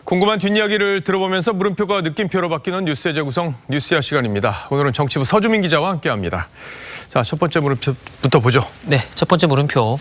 궁금한 뒷이야기를 들어보면서 물음표가 느낌표로 바뀌는 뉴스의 재구성 뉴스야 시간입니다. 오늘은 정치부 서주민 기자와 함께합니다. 자, 첫 번째 물음표부터 보죠. 네, 첫 번째 물음표.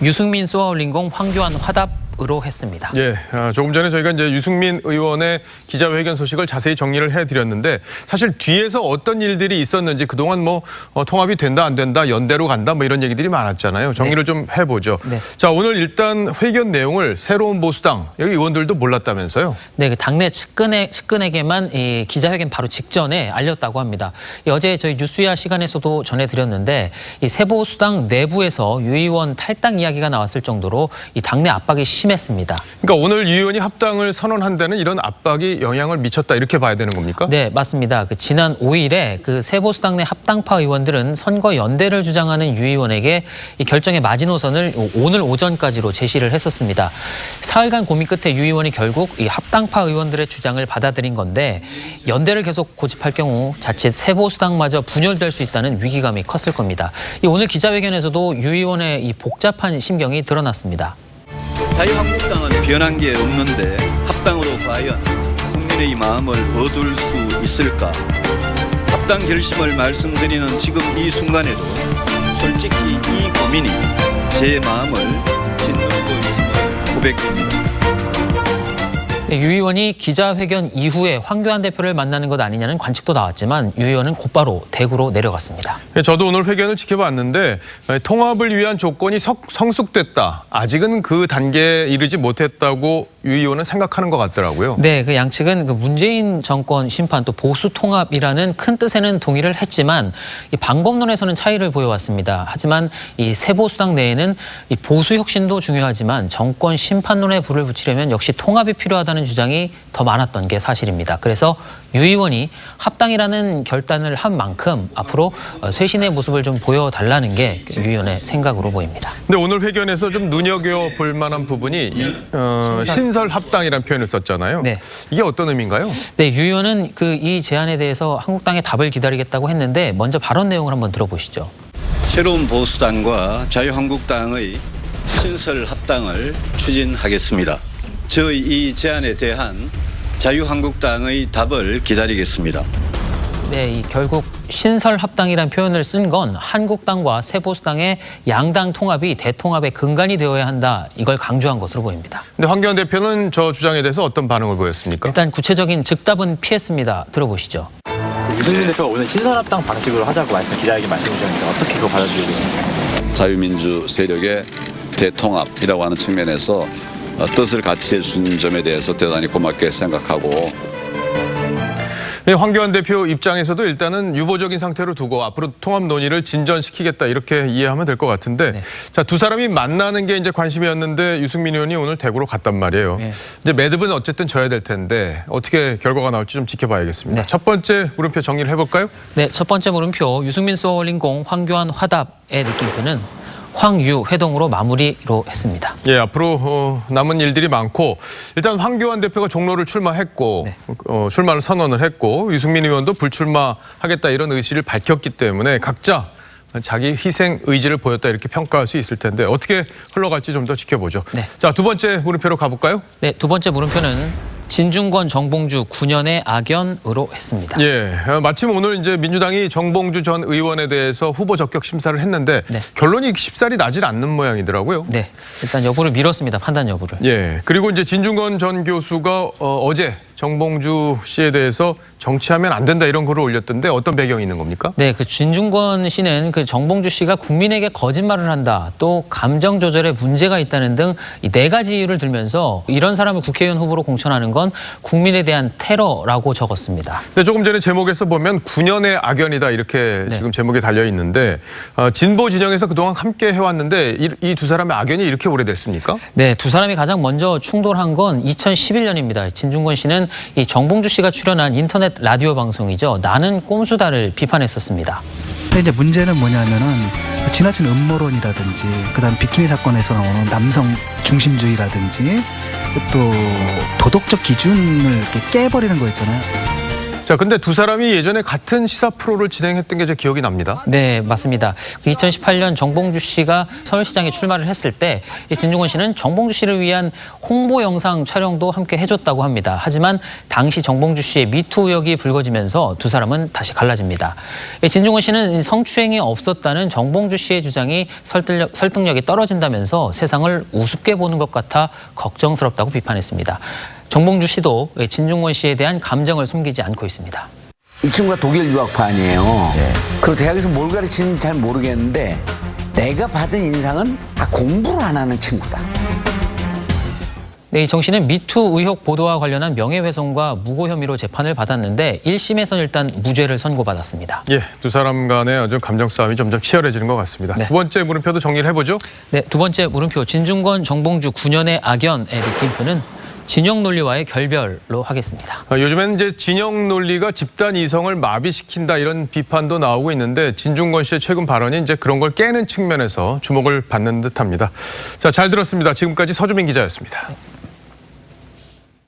유승민 소아올림공 황교안 화답으로 했습니다. 예, 조금 전에 저희가 이제 유승민 의원의 기자회견 소식을 자세히 정리를 해드렸는데 사실 뒤에서 어떤 일들이 있었는지 그동안 뭐 통합이 된다 안 된다 연대로 간다 뭐 이런 얘기들이 많았잖아요. 정리를 좀 해보죠. 네. 자, 오늘 일단 회견 내용을 새로운 보수당 여기 의원들도 몰랐다면서요? 네, 그 당내 측근에게만 이 기자회견 바로 직전에 알렸다고 합니다. 어제 저희 뉴스야 시간에서도 전해드렸는데 이 새보수당 내부에서 유 의원 탈당 이야기가 나왔을 정도로 이 당내 압박이 심했습니다. 그러니까 오늘 유 의원이 합당을 선언한 데는 이런 압박이 영향을 미쳤다 이렇게 봐야 되는 겁니까? 네, 맞습니다. 그 지난 5일에 그 새보수당 내 합당파 의원들은 선거 연대를 주장하는 유 의원에게 이 결정의 마지노선을 오늘 오전까지로 제시를 했었습니다. 사흘간 고민 끝에 유 의원이 결국 이 합당파 의원들의 주장을 받아들인 건데 연대를 계속 고집할 경우 자칫 새보수당마저 분열될 수 있다는 위기감이 컸을 겁니다. 이 오늘 기자회견에서도 유 의원의 이 복잡한 심경이 드러났습니다. 자유한국당은 변한 게 없는데 합당으로 과연 국민의 마음을 얻을 수 있을까? 합당 결심을 말씀드리는 지금 이 순간에도 솔직히 이 고민이 제 마음을 짓누르고 있음을 고백합니다. 네, 유 의원이 기자회견 이후에 황교안 대표를 만나는 것 아니냐는 관측도 나왔지만 유 의원은 곧바로 대구로 내려갔습니다. 저도 오늘 회견을 지켜봤는데 통합을 위한 조건이 성숙됐다. 아직은 그 단계에 이르지 못했다고 유 의원은 생각하는 것 같더라고요. 네, 그 양측은 그 문재인 정권 심판 또 보수 통합이라는 큰 뜻에는 동의를 했지만 이 방법론에서는 차이를 보여왔습니다. 하지만 이 새보수당 내에는 이 보수 혁신도 중요하지만 정권 심판론에 불을 붙이려면 역시 통합이 필요하다는 주장이 더 많았던 게 사실입니다. 그래서 유 의원이 합당이라는 결단을 한 만큼 앞으로 쇄신의 모습을 좀 보여달라는 게 유 의원의 생각으로 보입니다. 근데 오늘 회견에서 좀 눈여겨볼 만한 부분이 신설 합당이라는 표현을 썼잖아요. 네. 이게 어떤 의미인가요? 네, 유 의원은 이 제안에 대해서 한국당의 답을 기다리겠다고 했는데 먼저 발언 내용을 한번 들어보시죠. 새로운 보수당과 자유한국당의 신설 합당을 추진하겠습니다. 저희 이 제안에 대한 자유한국당의 답을 기다리겠습니다. 네, 결국 신설 합당이라는 표현을 쓴 건 한국당과 새보수당의 양당 통합이 대통합의 근간이 되어야 한다. 이걸 강조한 것으로 보입니다. 근데 황교안 대표는 저 주장에 대해서 어떤 반응을 보였습니까? 일단 구체적인 즉답은 피했습니다. 들어보시죠. 유승민 대표가 오늘 신설합당 방식으로 하자고 기자에게 말씀해 주셨는데 어떻게 그거 받아들이고 있나요? 자유민주 세력의 대통합이라고 하는 측면에서 뜻을 같이 해준 점에 대해서 대단히 고맙게 생각하고 네, 황교안 대표 입장에서도 일단은 유보적인 상태로 두고 앞으로 통합 논의를 진전시키겠다 이렇게 이해하면 될 것 같은데 네. 자, 두 사람이 만나는 게 이제 관심이었는데 유승민 의원이 오늘 대구로 갔단 말이에요. 네. 이제 매듭은 어쨌든 져야 될 텐데 어떻게 결과가 나올지 좀 지켜봐야겠습니다. 네. 첫 번째 물음표 정리를 해볼까요? 네, 첫 번째 물음표 유승민 소아올림공 황교안 화답의 느낌표는 황유 회동으로 마무리로 했습니다. 예, 앞으로 남은 일들이 많고 일단 황교안 대표가 종로를 출마했고 네. 출마를 선언을 했고 유승민 의원도 불출마하겠다 이런 의지를 밝혔기 때문에 각자 자기 희생 의지를 보였다 이렇게 평가할 수 있을 텐데 어떻게 흘러갈지 좀 더 지켜보죠. 네. 자, 두 번째 물음표로 가볼까요? 네, 두 번째 물음표는 진중권 정봉주 9년의 악연으로 했습니다. 예, 마침 오늘 이제 민주당이 정봉주 전 의원에 대해서 후보 적격 심사를 했는데 네. 결론이 쉽사리 나질 않는 모양이더라고요. 네, 일단 여부를 미뤘습니다. 판단 여부를. 예, 그리고 이제 진중권 전 교수가 어제 정봉주 씨에 대해서 정치하면 안 된다 이런 글을 올렸던데 어떤 배경이 있는 겁니까? 네, 그 진중권 씨는 그 정봉주 씨가 국민에게 거짓말을 한다, 또 감정 조절에 문제가 있다는 등 이 4가지 이유를 들면서 이런 사람을 국회의원 후보로 공천하는 건 국민에 대한 테러라고 적었습니다. 근데 조금 전에 제목에서 보면 9년의 악연이다 이렇게 네. 지금 제목에 달려 있는데 진보 진영에서 그동안 함께 해왔는데 이 두 사람의 악연이 이렇게 오래됐습니까? 네, 두 사람이 가장 먼저 충돌한 건 2011년입니다. 진중권 씨는 이 정봉주 씨가 출연한 인터넷 라디오 방송이죠. 나는 꼼수다를 비판했었습니다. 근데 이제 문제는 뭐냐면은 지나친 음모론이라든지 그다음 비키니 사건에서 나오는 남성 중심주의라든지 또 도덕적 기준을 이렇게 깨버리는 거 있잖아요. 자, 근데 두 사람이 예전에 같은 시사 프로를 진행했던 게 제 기억이 납니다. 네, 맞습니다. 2018년 정봉주 씨가 서울시장에 출마를 했을 때 이 진중권 씨는 정봉주 씨를 위한 홍보 영상 촬영도 함께 해줬다고 합니다. 하지만 당시 정봉주 씨의 미투 의혹이 불거지면서 두 사람은 다시 갈라집니다. 진중권 씨는 성추행이 없었다는 정봉주 씨의 주장이 설득력이 떨어진다면서 세상을 우습게 보는 것 같아 걱정스럽다고 비판했습니다. 정봉주 씨도 진중권 씨에 대한 감정을 숨기지 않고 있습니다. 이 친구가 독일 유학파아니에요. 그리고 대학에서 뭘 가르치는지 잘 모르겠는데 내가 받은 인상은 공부를 안 하는 친구다. 네, 이 정 씨는 미투 의혹 보도와 관련한 명예훼손과 무고 혐의로 재판을 받았는데 1심에서는 일단 무죄를 선고받았습니다. 예, 두 사람 간의 아주 감정 싸움이 점점 치열해지는 것 같습니다. 네. 두 번째 물음표도 정리를 해보죠. 네, 두 번째 물음표 진중권, 정봉주 9년의 악연의 느낌표는 진영 논리와의 결별로 하겠습니다. 요즘에는 이제 진영 논리가 집단 이성을 마비시킨다 이런 비판도 나오고 있는데 진중권 씨의 최근 발언이 이제 그런 걸 깨는 측면에서 주목을 받는 듯합니다. 자, 잘 들었습니다. 지금까지 서주민 기자였습니다.